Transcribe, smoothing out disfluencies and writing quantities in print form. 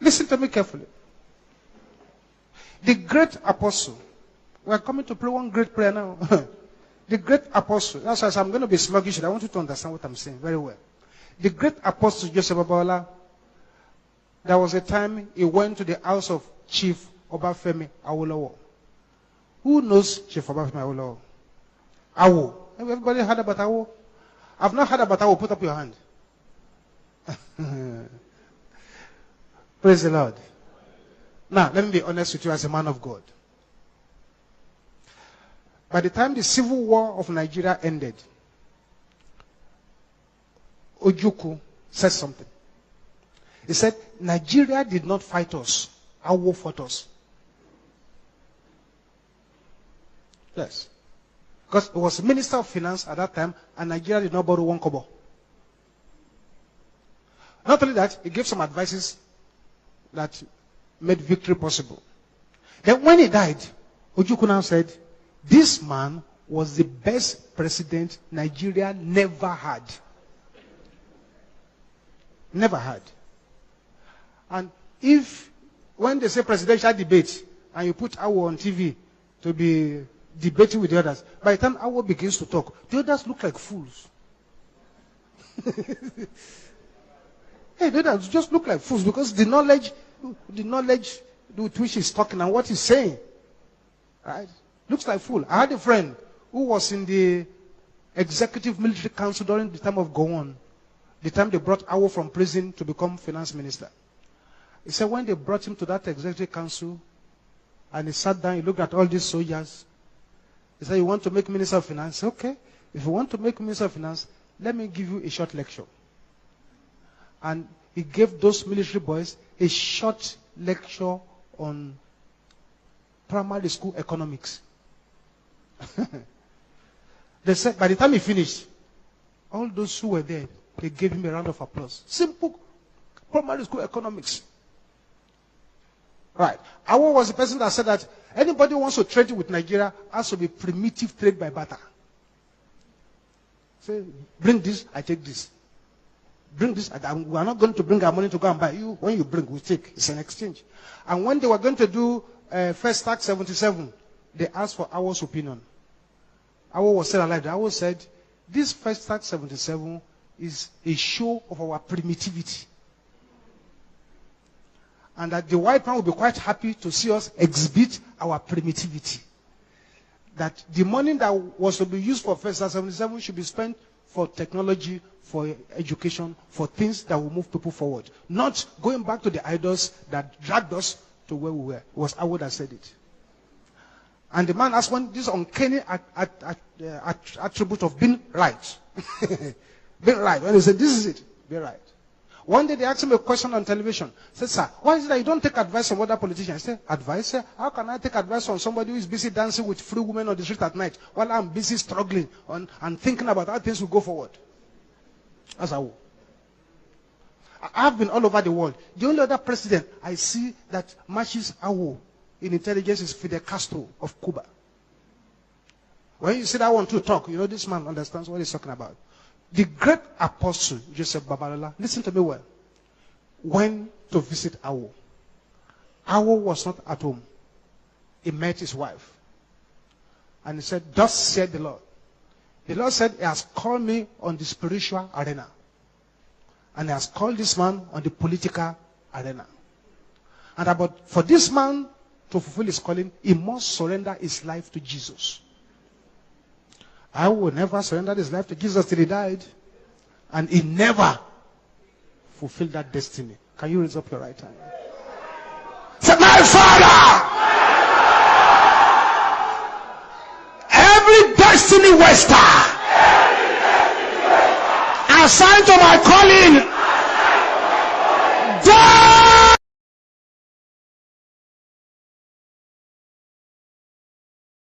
Listen to me carefully. The great apostle, we are coming to pray one great prayer now. The great apostle, that's why I'm going to be sluggish. I want you to understand what I'm saying very well. The great apostle Joseph Babalola, there was a time he went to the house of Chief Obafemi Awolowo. Who knows Chief Obafemi Awolowo? Awo. Everybody heard about Awo? I've not heard about Awo. Put up your hand. Praise the Lord. Now, let me be honest with you as a man of God. By the time the civil war of Nigeria ended, Ojukwu said something. He said, Nigeria did not fight us. Awo fought us. Yes. Because he was Minister of Finance at that time, and Nigeria did not borrow 1 kobo. Not only that, he gave some advices that made victory possible. Then when he died, Ojukwu now said, this man was the best president Nigeria never had. Never had. And if, when they say presidential debate, and you put Awo on TV to be debating with the others, by the time Awo begins to talk, the others look like fools. Hey, the others just look like fools because the knowledge with which he's talking and what he's saying, right, looks like fool. I had a friend who was in the Executive Military Council during the time of Gowon, the time they brought Awo from prison to become finance minister. He said when they brought him to that Executive Council and he sat down, he looked at all these soldiers. He said, you want to make Minister of Finance? Okay. If you want to make Minister of Finance, let me give you a short lecture. And he gave those military boys a short lecture on primary school economics. They said, by the time he finished, all those who were there, they gave him a round of applause. Simple primary school economics. Right. Awo was the person that said that anybody who wants to trade with Nigeria has to be primitive trade by barter. Say, bring this, I take this. Bring this, we are not going to bring our money to go and buy. You, when you bring, we take. It's an exchange. And when they were going to do First Tax 77, they asked for Awo's opinion. Awo was still alive. Awo said, this First Tax 77 is a show of our primitivity. And that the white man will be quite happy to see us exhibit our primitivity. That the money that was to be used for First Tax 77 should be spent for technology, for education, for things that will move people forward. Not going back to the idols that dragged us to where we were. It was Awo that said it. And the man asked one, this uncanny attribute of being right. Being right. When he said, this is it, be right. One day they asked him a question on television. He said, sir, why is it that you don't take advice from other politicians? He said, advice? Sir? How can I take advice from somebody who is busy dancing with free women on the street at night while I'm busy struggling and thinking about how things will go forward? That's how. I've been all over the world. The only other president I see that matches Awo in intelligence is Fidel Castro of Cuba. When you see that one to talk, you know this man understands what he's talking about. The great apostle, Joseph Babalola, listen to me well, went to visit Awo. Awo was not at home. He met his wife. And he said, thus said the Lord. The Lord said, he has called me on the spiritual arena. And he has called this man on the political arena. And about for this man to fulfill his calling, he must surrender his life to Jesus. I will never surrender his life to Jesus till he died. And he never fulfilled that destiny. Can you raise up your right hand? Say, my Father! Every destiny waster assigned to my calling, die!